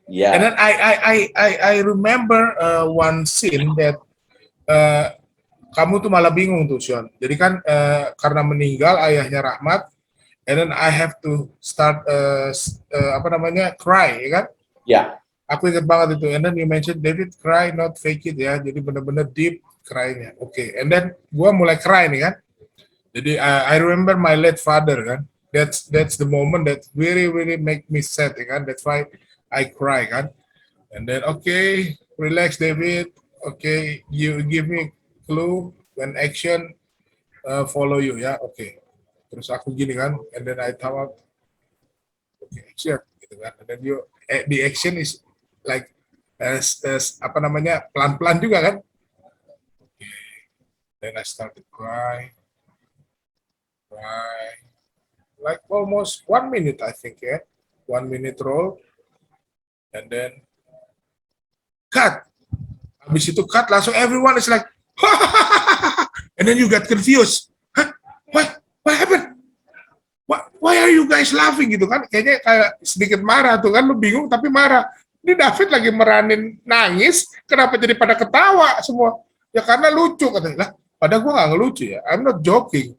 Yeah. And then I remember one scene that kamu tuh malah bingung tuh, Sean. Jadi kan karena meninggal ayahnya Rahmat, and then I have to start apa namanya, cry, ya kan? Yeah. Aku ingat banget itu. And then you mentioned David cry not fake it ya. Jadi bener-bener deep cry-nya. Oke. And then gua mulai cry nih kan. Jadi I remember my late father kan. That's the moment that really really make me sad ya kan. That's why I cry kan. And then okay, relax David. Okay, you give me clue when action follow you ya. Oke. Terus aku gini kan. And then I thought okay, action gitu kan. And then you the action is like apa namanya, pelan-pelan juga kan. Then I started cry, like almost 1 minute I think ya, 1 minute roll, and then cut. Habis itu cut langsung everyone is like, and then you get confused. Huh? What happened? Why are you guys laughing gitu kan? Kayaknya kayak sedikit marah tuh kan, lu bingung tapi marah. Ini David lagi meranin nangis, kenapa jadi pada ketawa semua? Ya karena lucu katanya. Lah, padahal gue nggak ngelucu ya. I'm not joking.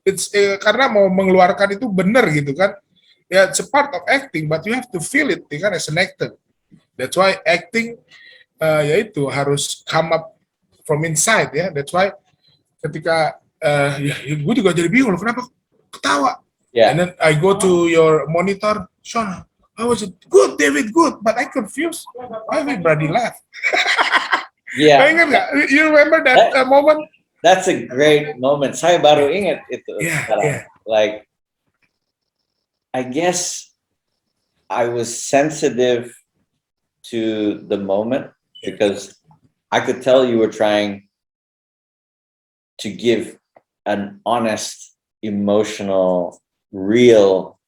It's karena mau mengeluarkan itu benar gitu kan. Ya, it's a part of acting, but you have to feel it, ya kan, as an actor. That's why acting yaitu harus come up from inside ya. That's why ketika ya gue juga jadi bingung, kenapa ketawa. Yeah. And then I go to your monitor, Sean, how was it? Good, David, good. But I confused. Why everybody laugh? Yeah. Ingat nggak? You remember that moment? That's a great moment. Saya baru ingat itu. Yeah. Like, I guess I was sensitive to the moment because I could tell you were trying to give an honest, emotional, real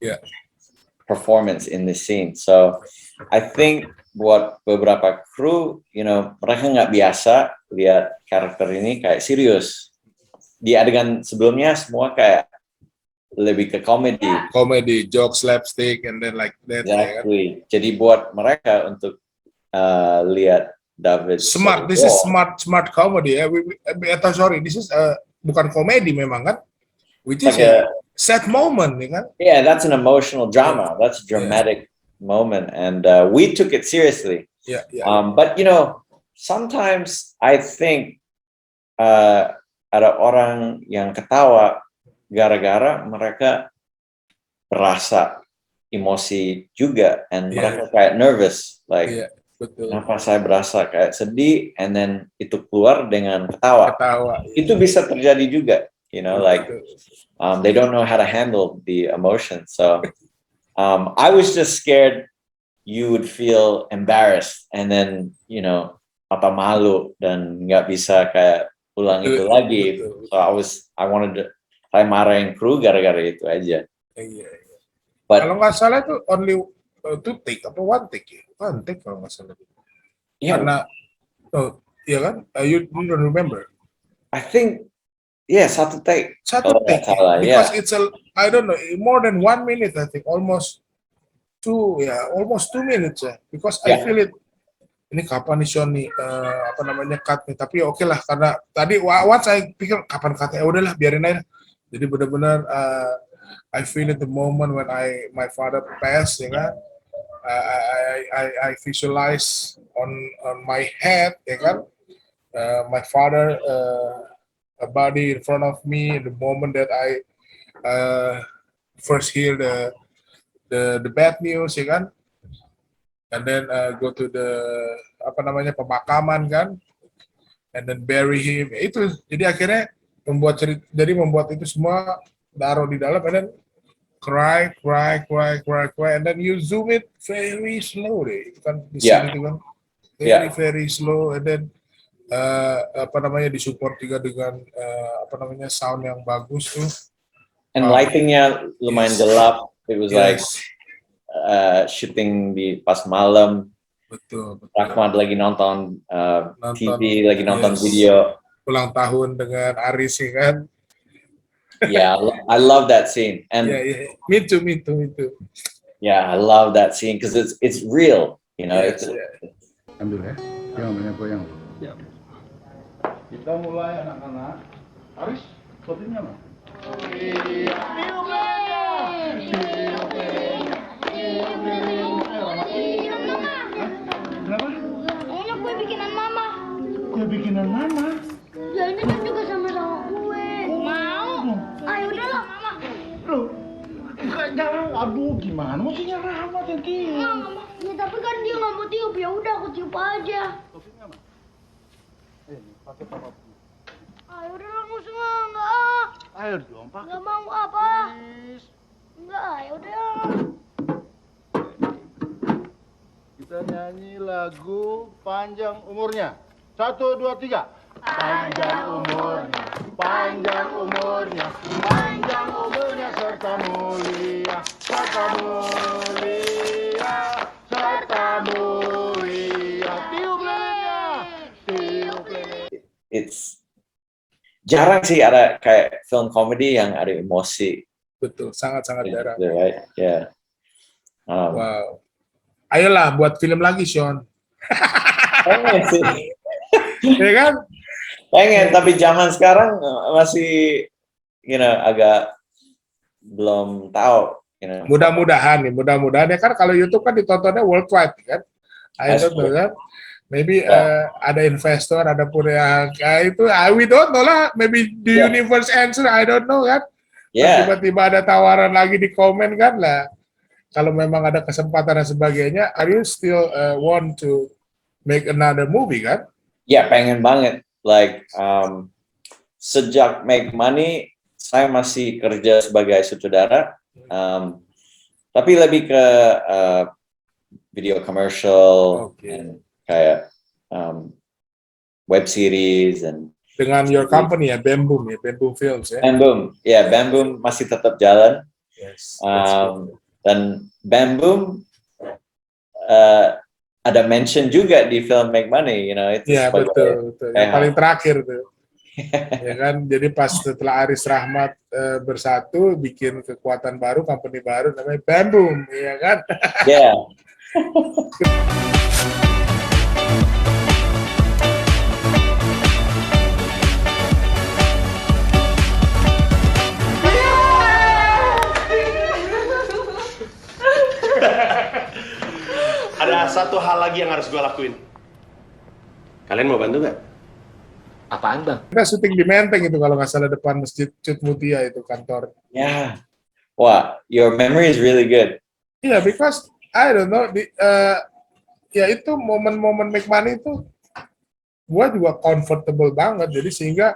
performance in this scene. So I think buat beberapa kru, mereka nggak biasa lihat karakter ini kayak serius. Di adegan sebelumnya semua kayak lebih ke komedi, joke, slapstick, and then like that. Exactly. Jadi buat mereka untuk lihat David smart. This is smart comedy ya. Sorry, this is bukan komedi memang kan? Which is a sad moment, ya kan? Yeah, that's an emotional drama. That's a dramatic moment, and we took it seriously. Yeah. But sometimes I think ada orang yang ketawa gara-gara mereka berasa emosi juga, and mereka kayak nervous, like kenapa saya berasa kayak sedih, and then itu keluar dengan ketawa. Itu bisa terjadi juga, like they don't know how to handle the emotion. So I was just scared you would feel embarrassed, and then apa malu dan nggak bisa kayak ulang itu lagi. So I wanted to marahin kru gara-gara itu aja. But kalau nggak salah itu only 2 take atau 1 take ya? 1 take kalau nggak salah. Karena iya kan? You don't remember? I think satu take. Because it's I don't know, more than 1 minute I think, almost 2 minutes ya. Because I feel it. Ini kapan nih Sean nih apa namanya cut nih, tapi oke lah, karena tadi once saya pikir kapan cutnya, udahlah biarin aja. Jadi benar-benar I feel it the moment when my father passed, ya kan. I visualize on my head, ya kan, my father a body in front of me, the moment that I first hear the bad news, ya kan. And then go to the apa namanya pemakaman kan, and then bury him. Itu jadi akhirnya membuat itu semua taruh di dalam, and then cry, and then you zoom it very slow deh, kan di sini itu kan very slow, and then apa namanya disupport juga dengan apa namanya sound yang bagus tuh. And lightingnya lumayan gelap. It was like shooting di pas malam. Betul. Rahmat lagi nonton TV, lagi nonton video. Ulang tahun dengan Aris, kan? Yeah, I love that scene. And me too. Yeah, I love that scene because it's real. You know, Yes, itu. yeah. Ambil ya, yang banyak goyang. Kita mulai anak-anak. Aris, shootingnya mana? Kenapa? Ini kue bikinan mama. Kue bikinan mama. Ya ini kan juga sama-sama kue. Mau? Ayo udahlah mama. Loh, jangan, aduh gimana? Mestinya Rahmat yang tiup. Nggak mau. Ya, tapi kan dia nggak mau tiup. Ya udah aku tiup aja. Shootingnya mana? Ini, pakai papa. Ayo udahlah nggak nggak. Ayo dong, pakai. Nggak mau apa? Please. Nggak. Ya udah. Kita nyanyi lagu Panjang Umurnya. 1, 2, 3. Panjang umurnya, panjang umurnya, panjang umurnya serta mulia, serta mulia, serta mulia. Tiup lilinnya, tiup lilin. It's jarang sih ada kayak film komedi yang ada emosi. Betul, sangat-sangat jarang. Gitu, right? Yeah. Wow. Ayolah buat film lagi, Sean. Pengen sih. Ya kan? Pengen, tapi zaman sekarang masih, agak belum tahu. Mudah-mudahan ya kan kalau YouTube kan ditontonnya worldwide kan. I don't know kan. Maybe ada investor, ada pun yang itu, we don't know lah. Maybe the universe answer, I don't know kan. Yeah. Tiba-tiba ada tawaran lagi di komen kan lah. Kalau memang ada kesempatan dan sebagainya, are you still want to make another movie kan? Ya, pengen banget. Like, sejak Make Money, saya masih kerja sebagai sutradara. Tapi lebih ke video commercial, and kayak web series, and dengan your company ya, Bamboom Films ya. Bamboom masih tetap jalan. Yes. Dan Bamboom ada mention juga di film Make Money, itu Iya, betul. Yang paling terakhir tuh. Ya kan, jadi pas setelah Aris Rahmat bersatu bikin kekuatan baru, company baru namanya Bamboom, ya kan? Yeah. Ada satu hal lagi yang harus gue lakuin. Kalian mau bantu nggak? Apaan bang? Kita syuting di Menteng itu kalau nggak salah depan Masjid Cut Mutia itu kantor. Yeah. Wah, your memory is really good. Iya, because I don't know, ya itu momen-momen Make Money itu gua juga comfortable banget, jadi sehingga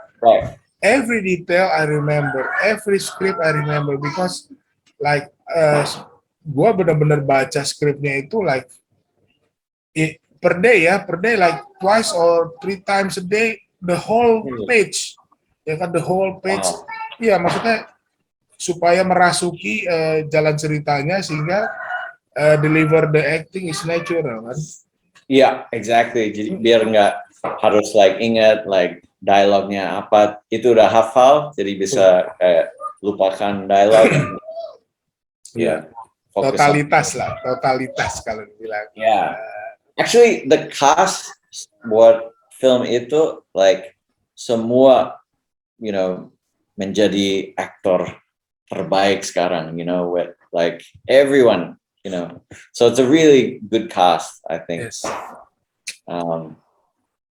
every detail I remember, every script I remember, because like gua benar-benar baca skripnya itu like per day like twice or 3 times a day, the whole page, ya kan, the whole page. Iya, maksudnya supaya merasuki jalan ceritanya sehingga deliver the acting is natural kan. Iya, exactly. Jadi biar nggak harus like ingat like dialognya apa, itu udah hafal, jadi bisa kayak lupakan dialog. Iya. Totalitas kalau dibilang. Yeah. Actually, the cast buat film itu like semua, menjadi aktor terbaik sekarang, with like everyone, So it's a really good cast, I think. Yes.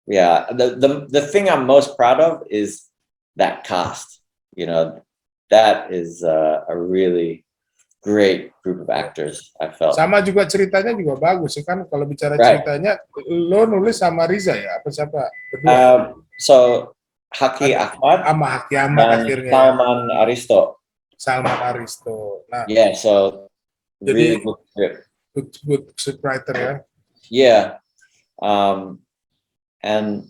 Yeah. The thing I'm most proud of is that cast. That is a really great group of actors, I felt. Sama juga ceritanya juga bagus ya kan, kalau bicara ceritanya lo nulis sama Riza ya, apa siapa? So Haki Ahmad sama Haki Ahmad dan akhirnya. Salman Aristo. Nah, yeah, so really good script. Good scriptwriter ya. Yeah. And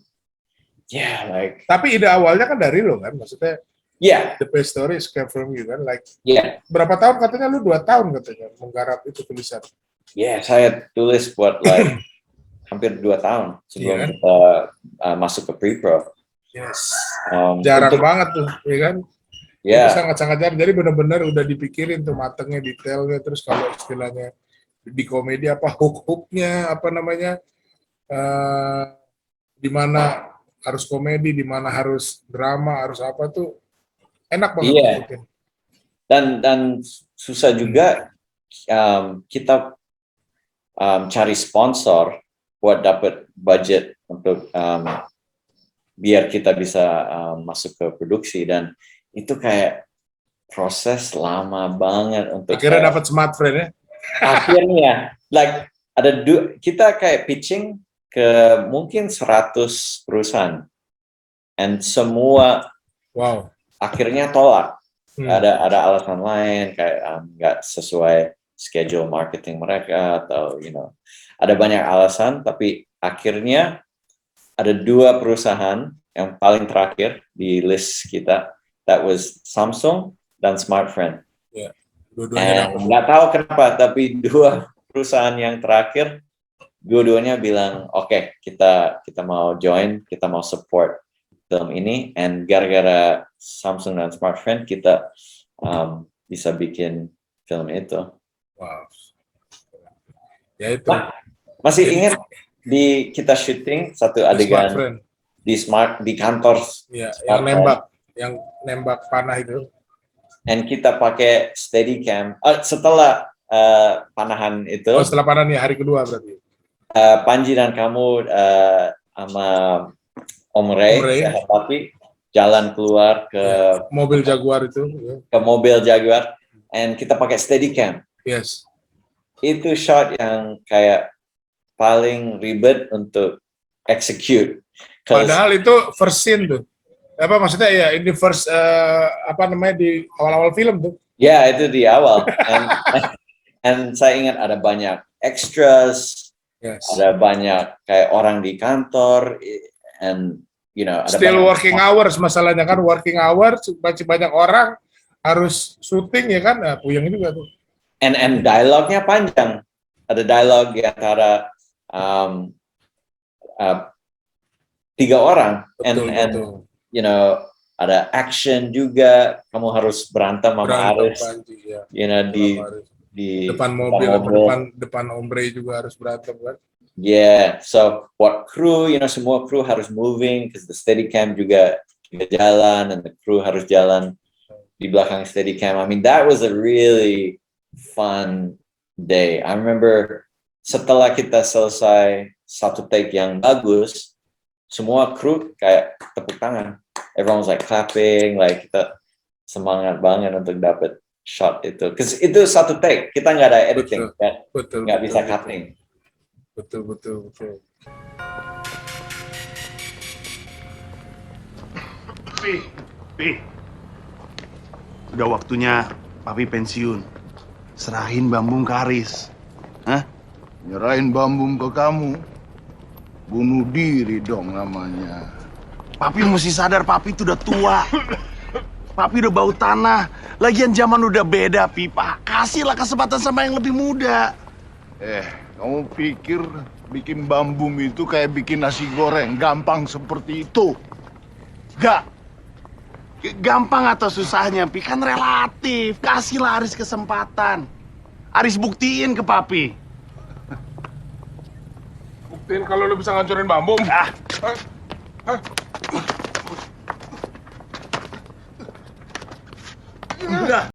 yeah, like. Tapi ide awalnya kan dari lo kan, maksudnya. Yeah. The best story is came from you kan, like. Yeah. Berapa tahun katanya lu 2 tahun katanya menggarap itu tulisan. Yeah, saya tulis buat like hampir 2 tahun sebelum kita masuk ke pre-pro. Yes. Jarang banget tuh, ya kan? Yeah. Sangat-sangat jarang. Jadi benar-benar udah dipikirin tuh matengnya, detailnya, terus kalau istilahnya di komedi apa hook-hooknya apa namanya, di mana harus komedi, di mana harus drama, harus apa tuh enak banget Iya. ngikutin. Dan susah juga kita cari sponsor buat dapat budget untuk biar kita bisa masuk ke produksi, dan itu kayak proses lama banget untuk Akhirnya kayak- dapat smartphone ya. akhirnya like kita kayak pitching ke mungkin 100 perusahaan, and semua Wow. akhirnya tolak. Hmm. Ada alasan lain kayak nggak sesuai schedule marketing mereka, atau ada banyak alasan, tapi akhirnya ada 2 perusahaan yang paling terakhir di list kita, that was Samsung dan Smartfren. Dua-duanya And nggak tahu kenapa, tapi 2 perusahaan yang terakhir, dua-duanya bilang, oke, kita mau join, kita mau support film ini, and gara-gara Samsung dan Smartfren kita bisa bikin film itu. Wow. Ya itu. Masih ingat kita syuting satu Di adegan smartphone. di kantor, Ya, Smartphone. yang nembak panah itu. and kita pakai Steadicam. Setelah panahan itu, Oh, setelah panah nih hari kedua berarti. Panji dan kamu sama Om Ray, Om Ray. Sehapati, jalan keluar ke Mobil Jaguar itu. Ya. mobil Jaguar, and kita pakai Steadicam. Yes. Itu shot yang kayak paling ribet untuk execute. 'Cause- Padahal itu first scene tuh. Apa maksudnya ya, ini first apa namanya di awal-awal film tuh. ya, itu di awal. And saya ingat ada banyak extras, Yes. ada banyak kayak orang di kantor, and ada Still banyak- working hours masalahnya kan, working hours masih banyak orang harus syuting ya kan, nah, puyeng juga tuh. and dialognya panjang. Ada dialog di antara 3 orang, Betul, and betul. ada action juga. Kamu harus berantem sama Berantem Aris, Panji, ya. di Depan mobil, depan Ombre juga harus berantem kan. Yeah, so buat kru, semua kru harus moving, because the Steadicam juga jalan, and the crew harus jalan di belakang Steadicam. I mean, that was a really fun day. I remember setelah kita selesai satu take yang bagus, semua kru kayak tepuk tangan. Everyone was like clapping, like kita semangat banget untuk dapat shot itu. Because itu satu take, kita nggak ada editing, Betul. nggak bisa betul. cutting. Betul. Pi, udah waktunya Papi pensiun. Serahin Bambung ke Aris. Hah? Nyerahin Bambum ke kamu, bunuh diri dong namanya. Papi mesti sadar Papi itu udah tua. Papi udah bau tanah. Lagian zaman udah beda, Pipa. Kasihlah kesempatan sama yang lebih muda. Kamu pikir bikin Bambum itu kayak bikin nasi goreng, gampang seperti itu? Gak. Gampang atau susahnya, Pi, kan relatif. Kasihlah Aris kesempatan. Aris buktiin ke Papi. Buktiin kalau lu bisa ngancurin Bambum. Udah.